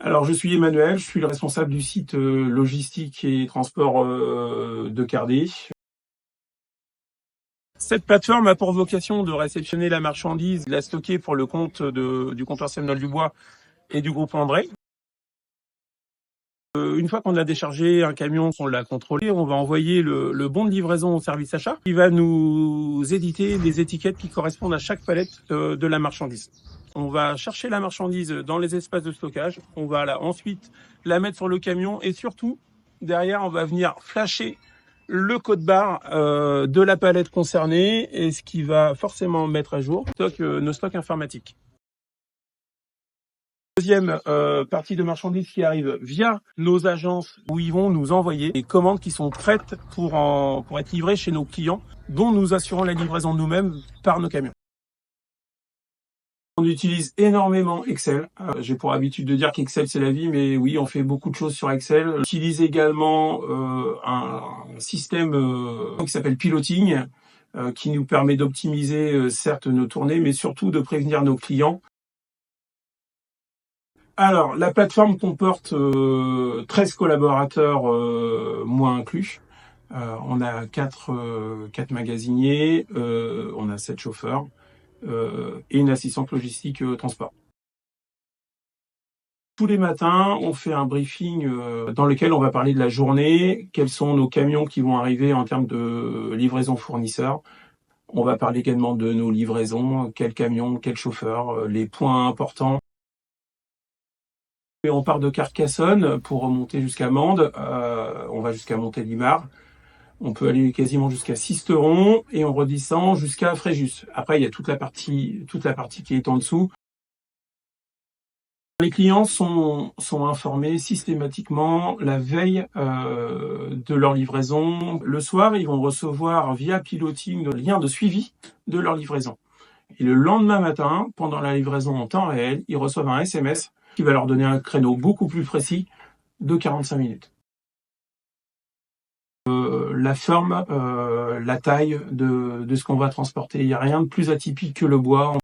Alors, je suis Emmanuel, je suis le responsable du site logistique et transport de Cardé. Cette plateforme a pour vocation de réceptionner la marchandise, de la stocker pour le compte du comptoir Samuel Dubois et du groupe André. Une fois qu'on a déchargé un camion, qu'on l'a contrôlé, on va envoyer le bon de livraison au service achat qui va nous éditer des étiquettes qui correspondent à chaque palette de la marchandise. On va chercher la marchandise dans les espaces de stockage, on va ensuite la mettre sur le camion et surtout, derrière, on va venir flasher le code barre de la palette concernée et ce qui va forcément mettre à jour nos stocks informatiques. Deuxième partie de marchandises qui arrive via nos agences où ils vont nous envoyer des commandes qui sont prêtes pour être livrées chez nos clients, dont nous assurons la livraison nous-mêmes par nos camions. On utilise énormément Excel. J'ai pour habitude de dire qu'Excel c'est la vie, mais oui, on fait beaucoup de choses sur Excel. On utilise également un système qui s'appelle Piloting, qui nous permet d'optimiser certes nos tournées, mais surtout de prévenir nos clients. Alors, la plateforme comporte 13 collaborateurs, moi inclus. On a 4 magasiniers, on a 7 chauffeurs et une assistante logistique transport. Tous les matins, on fait un briefing dans lequel on va parler de la journée, quels sont nos camions qui vont arriver en termes de livraison fournisseur. On va parler également de nos livraisons, quel camion, quel chauffeur, les points importants. Et on part de Carcassonne pour remonter jusqu'à Mende, on va jusqu'à Montélimar. On peut aller quasiment jusqu'à Sisteron et on redescend jusqu'à Fréjus. Après, il y a toute la partie qui est en dessous. Les clients sont informés systématiquement la veille de leur livraison. Le soir, ils vont recevoir via Piloting le lien de suivi de leur livraison. Et le lendemain matin, pendant la livraison en temps réel, ils reçoivent un SMS qui va leur donner un créneau beaucoup plus précis de 45 minutes. La forme, la taille de ce qu'on va transporter, il n'y a rien de plus atypique que le bois.